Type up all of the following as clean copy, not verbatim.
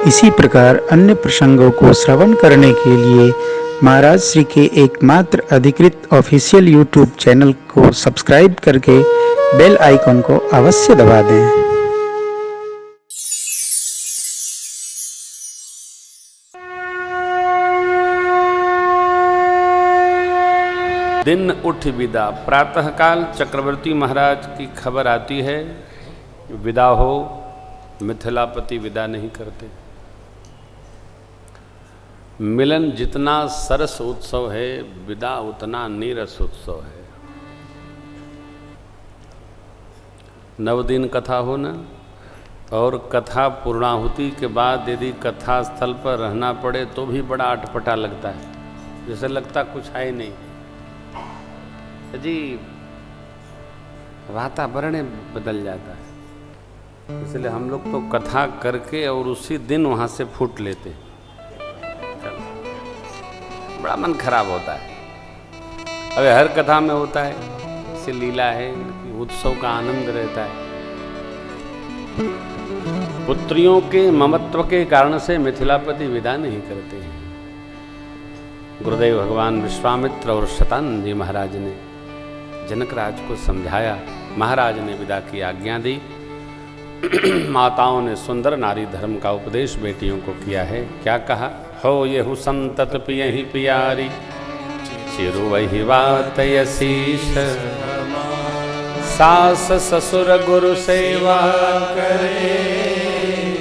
इसी प्रकार अन्य प्रसंगों को श्रवण करने के लिए महाराज श्री के एकमात्र अधिकृत ऑफिशियल यूट्यूब चैनल को सब्सक्राइब करके बेल आइकन को अवश्य दबा दें। दिन उठ विदा। प्रातःकाल चक्रवर्ती महाराज की खबर आती है, विदा हो। मिथिलापति विदा नहीं करते। मिलन जितना सरस उत्सव है, विदा उतना नीरस उत्सव है। 9 दिन कथा हो ना, और कथा पूर्णाहुति के बाद यदि कथा स्थल पर रहना पड़े तो भी बड़ा अटपटा लगता है, जैसे लगता कुछ है ही नहीं जी। वातावरण बदल जाता है, इसलिए हम लोग तो कथा करके और उसी दिन वहाँ से फूट लेते हैं। बड़ा मन खराब होता है। अब हर कथा में होता है, इसे लीला है, उत्सव का आनंद रहता है। पुत्रियों के ममत्व के कारण से मिथिलापति विदा नहीं करते हैं। गुरुदेव भगवान विश्वामित्र और शतानंद जी महाराज ने जनकराज को समझाया। महाराज ने विदा की आज्ञा दी। माताओं ने सुंदर नारी धर्म का उपदेश बेटियों को किया है। क्या कहा? हो येहु संतत पियहि पियारी, चिरु वही बात यशीष, सास ससुर गुरु सेवा करे,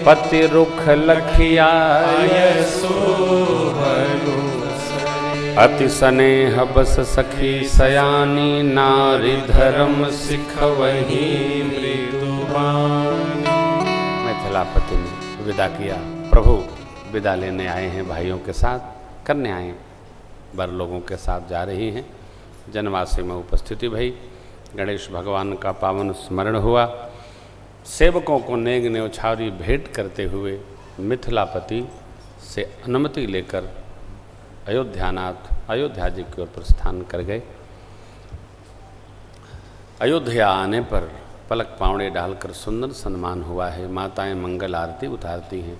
पति रुख लखियाय सुभनु, अति स्नेह बस सखी सयानी, नारी धर्म सिखवही मृदुबानी। मिथिलापति ने विदा किया। प्रभु विदा लेने आए हैं, भाइयों के साथ करने आए हैं, बर लोगों के साथ जा रही हैं। जनवासी में उपस्थिति भई, गणेश भगवान का पावन स्मरण हुआ। सेवकों को नेग न्यौछावरी भेंट करते हुए मिथिलापति से अनुमति लेकर अयोध्यानाथ अयोध्या जी की ओर प्रस्थान कर गए। अयोध्या आने पर पलक पावड़े डालकर सुंदर सम्मान हुआ है। माताएं मंगल आरती उतारती हैं।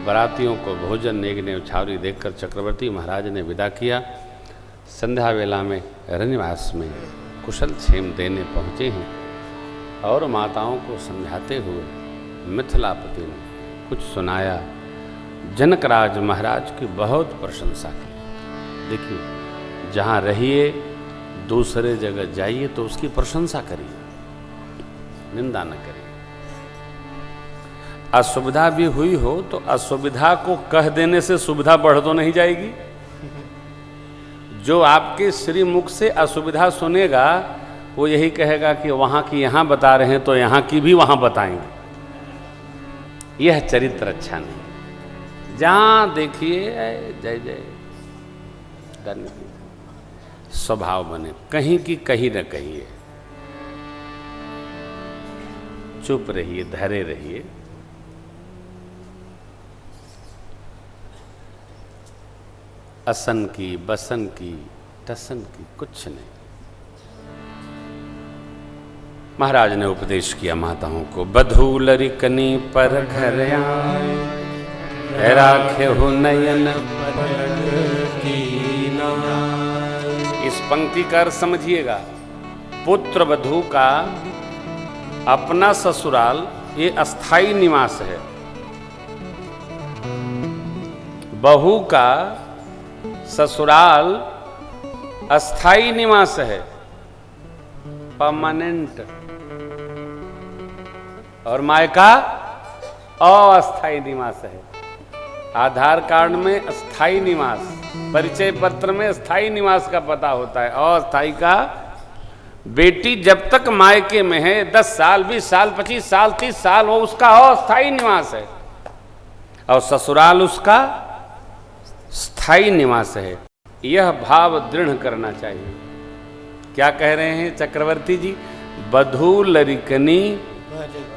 बरातियों को भोजन नेग न्यौछावरी देखकर चक्रवर्ती महाराज ने विदा किया। संध्या वेला में रनिवास में कुशल क्षेम देने पहुँचे हैं और माताओं को समझाते हुए मिथिलापति ने कुछ सुनाया। जनकराज महाराज की बहुत प्रशंसा की। देखिए, जहाँ रहिए, दूसरे जगह जाइए तो उसकी प्रशंसा करिए, निंदा न करिए। असुविधा भी हुई हो तो असुविधा को कह देने से सुविधा बढ़ तो नहीं जाएगी। जो आपके श्री मुख से असुविधा सुनेगा वो यही कहेगा कि वहाँ की यहाँ बता रहे हैं तो यहाँ की भी वहाँ बताएंगे। यह चरित्र अच्छा नहीं। जहाँ देखिए जय जय स्वभाव बने, कहीं की कहीं न कहिए, चुप रहिए, धरे रहिए। असन की बसन की टसन की कुछ नहीं। महाराज ने उपदेश किया माताओं को। बधू लरिकनी पर घर आए, राखे हो नयन इस पंक्ति का अर्थ समझिएगा। पुत्र वधू का अपना ससुराल ये अस्थाई निवास है, बहू का ससुराल अस्थाई निवास है, परमानेंट, और मायका अस्थाई निवास है। आधार कार्ड में अस्थाई निवास, परिचय पत्र में स्थायी निवास का पता होता है। अस्थाई का बेटी जब तक मायके में है, 10 साल 20 साल 25 साल 30 साल, वो उसका अस्थाई निवास है, और ससुराल उसका स्थायी निवास है। यह भाव दृढ़ करना चाहिए। क्या कह रहे हैं चक्रवर्ती जी? बधू लरिकनी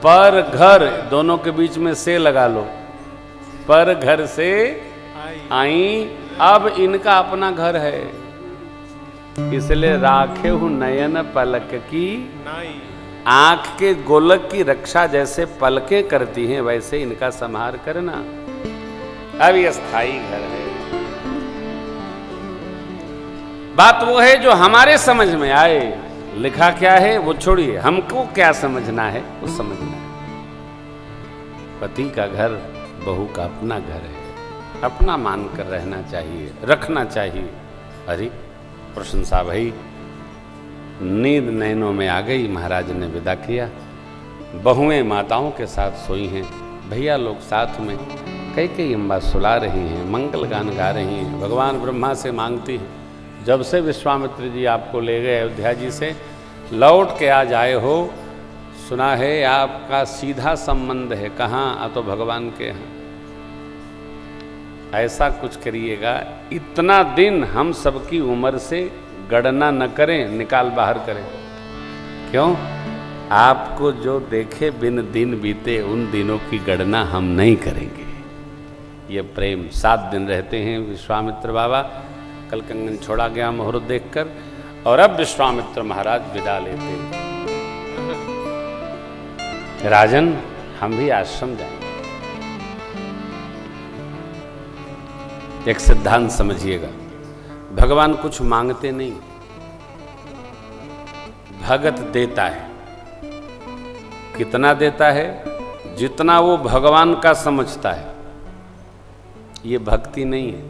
पर घर, दोनों के बीच में से लगा लो, पर घर से आई। अब इनका अपना घर है, इसलिए राखे हूं नयन पलक की, आंख के गोलक की रक्षा जैसे पलकें करती हैं वैसे इनका संहार करना। अब ये स्थायी घर है। बात वो है जो हमारे समझ में आए। लिखा क्या है वो छोड़िए, हमको क्या समझना है वो समझना है। पति का घर बहू का अपना घर है, अपना मानकर रहना चाहिए, रखना चाहिए। अरे प्रशंसा भाई, नींद नैनों में आ गई, महाराज ने विदा किया। बहुएं माताओं के साथ सोई हैं, भैया लोग साथ में कई अम्बा सुला रही हैं, मंगल गान गा रही हैं, भगवान ब्रह्मा से मांगती हैं। जब से विश्वामित्र जी आपको ले गए अयोध्या जी से, लौट के आज आए हो, सुना है आपका सीधा संबंध है कहाँ, तो भगवान के यहाँ। ऐसा कुछ करिएगा, इतना दिन हम सबकी उम्र से गणना न करें, निकाल बाहर करें। क्यों? आपको जो देखे बिन दिन बीते, उन दिनों की गणना हम नहीं करेंगे। ये प्रेम 7 दिन रहते हैं विश्वामित्र बाबा। कल कंगन छोड़ा गया मुहूर्त देखकर, और अब विश्वामित्र महाराज विदा लेते हैं। राजन, हम भी आश्रम जाएंगे। एक सिद्धांत समझिएगा, भगवान कुछ मांगते नहीं, भगत देता है। कितना देता है? जितना वो भगवान का समझता है। ये भक्ति नहीं है।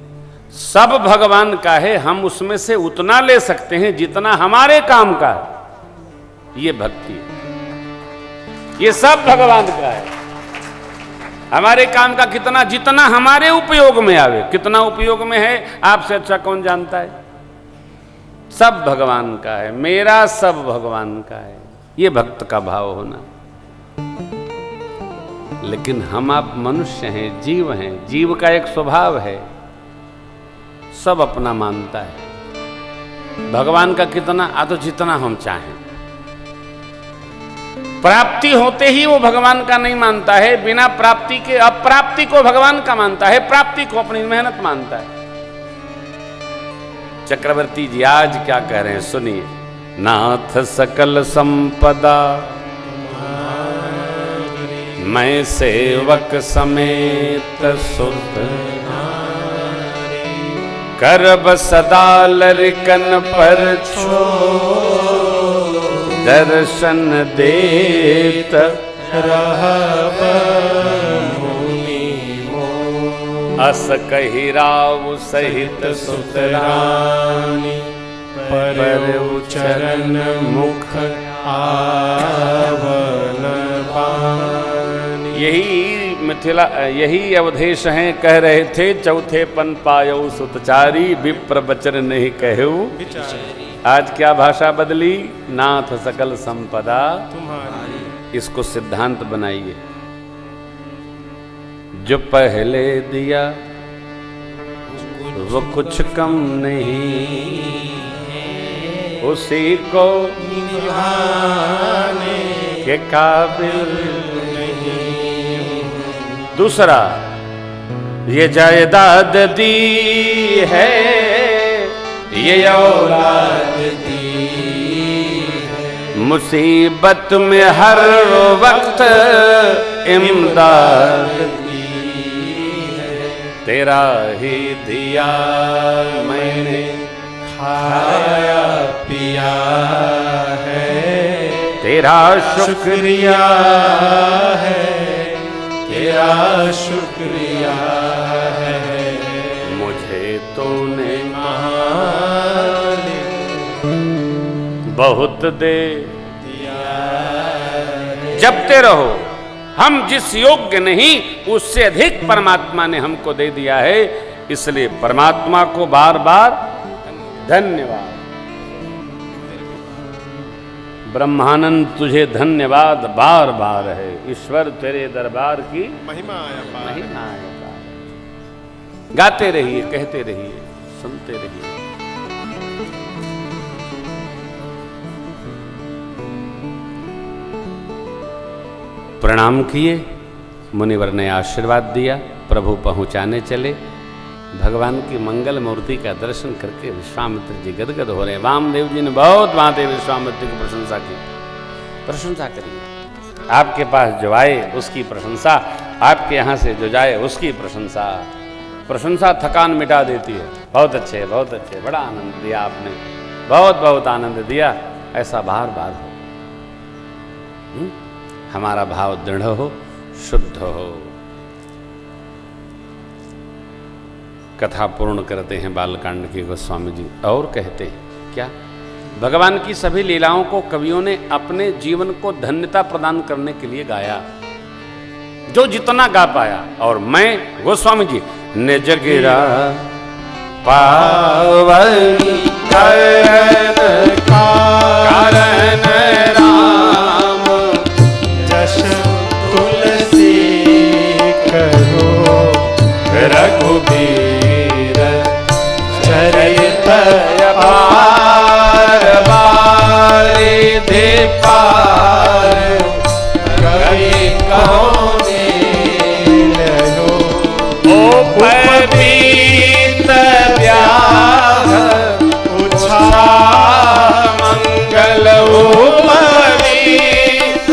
सब भगवान का है, हम उसमें से उतना ले सकते हैं जितना हमारे काम का है। ये भक्ति है। ये सब भगवान का है। हमारे काम का कितना, जितना हमारे उपयोग में आवे। कितना उपयोग में है आपसे अच्छा कौन जानता है? सब भगवान का है, मेरा सब भगवान का है। ये भक्त का भाव होना। लेकिन हम आप मनुष्य हैं, जीव हैं, जीव का एक स्वभाव है, सब अपना मानता है। भगवान का कितना, तो जितना हम चाहें। प्राप्ति होते ही वो भगवान का नहीं मानता है, बिना प्राप्ति के अप्राप्ति को भगवान का मानता है, प्राप्ति को अपनी मेहनत मानता है। चक्रवर्ती जी आज क्या कह रहे हैं सुनिए। नाथ सकल संपदा मैं सेवक समेत सुध, करब सदा लरिकन पर छो, दर्शन देत रहब मुनि मोह। अस कहि राव सहित सुतरानी, पर उचरण मुख आवन पानी। यही मिथिला, यही अवधेश हैं। कह रहे थे चौथे पन पायो सुतचारी, विप्र बचन नहीं कहू। आज क्या भाषा बदली? नाथ सकल संपदा तुम्हारी। इसको सिद्धांत बनाइए। जो पहले दिया वो कुछ कम नहीं, उसी को निभाने के काबिल नहीं। दूसरा, ये जायदाद दी है, ये औलाद दी है, मुसीबत में हर वक्त इमदाद दी है। तेरा ही दिया मैंने खाया पिया है, तेरा शुक्रिया है, तेरा शुक्रिया है। मुझे तूने बहुत दे दिया। जपते रहो। हम जिस योग्य नहीं उससे अधिक परमात्मा ने हमको दे दिया है, इसलिए परमात्मा को बार बार धन्यवाद। ब्रह्मानंद तुझे धन्यवाद बार बार है। ईश्वर तेरे दरबार की महिमा महिमा है। गाते रहिए, कहते रहिए, सुनते रहिए। प्रणाम किए, मुनिवर ने आशीर्वाद दिया, प्रभु पहुंचाने चले। भगवान की मंगल मूर्ति का दर्शन करके विश्वामित्र जी गदगद हो रहे हैं। वामदेव जी ने बहुत भांति विश्वामित्र की प्रशंसा की। प्रशंसा करिए। आपके पास जो आए उसकी प्रशंसा, आपके यहाँ से जो जाए उसकी प्रशंसा। प्रशंसा थकान मिटा देती है। बहुत अच्छे, बहुत अच्छे, बड़ा आनंद दिया आपने, बहुत बहुत आनंद दिया। ऐसा बार बार हो, हमारा भाव दृढ़ हो, शुद्ध हो। कथा पूर्ण करते हैं बालकांड की गोस्वामी जी और कहते हैं क्या, भगवान की सभी लीलाओं को कवियों ने अपने जीवन को धन्यता प्रदान करने के लिए गाया, जो जितना गा पाया। और मैं गोस्वामी जी निज गिरा पावन कारण राम जश तुलसी कहो रघुबीर चरित अपार बारिधि पार कवि कहो पपीत व्याह उछा मंगल उपवीत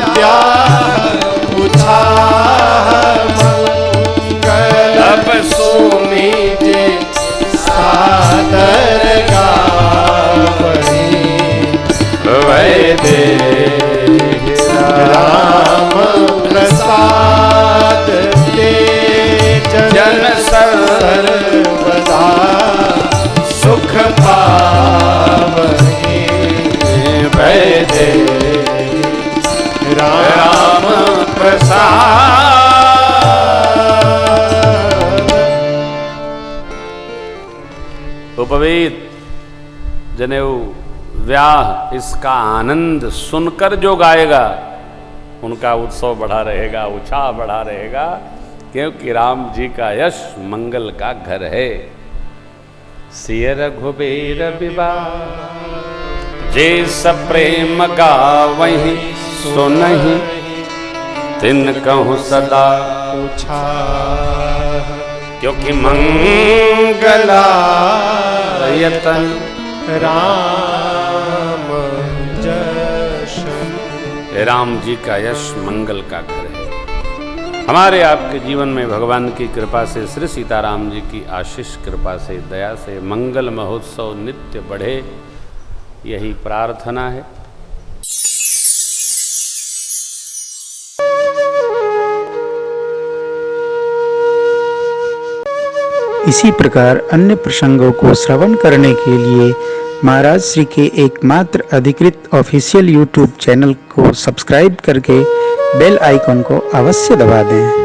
व्याह उछा मंगल अब सुमिते सादर गावहि वैदे राम प्रसाद जन सर्वदा सुख पावहि वैदे राम प्रसाद। उपवेद जनेऊ व्याह, इसका आनंद सुनकर जो गाएगा उनका उत्सव बढ़ा रहेगा, उत्साह बढ़ा रहेगा, क्योंकि राम जी का यश मंगल का घर है। सिय रघुबीर विवाह जे सब प्रेम गावहि सुनहि तिन कहूँ सदा उछा क्योंकि मंगलायतन राम जश। राम जी का यश मंगल का घर है। हमारे आपके जीवन में भगवान की कृपा से, श्री सीताराम जी की आशीष कृपा से, दया से मंगल महोत्सव नित्य बढ़े, यही प्रार्थना है। इसी प्रकार अन्य प्रसंगों को श्रवण करने के लिए महाराज श्री के एकमात्र अधिकृत ऑफिशियल यूट्यूब चैनल को सब्सक्राइब करके बेल आइकन को अवश्य दबा दें।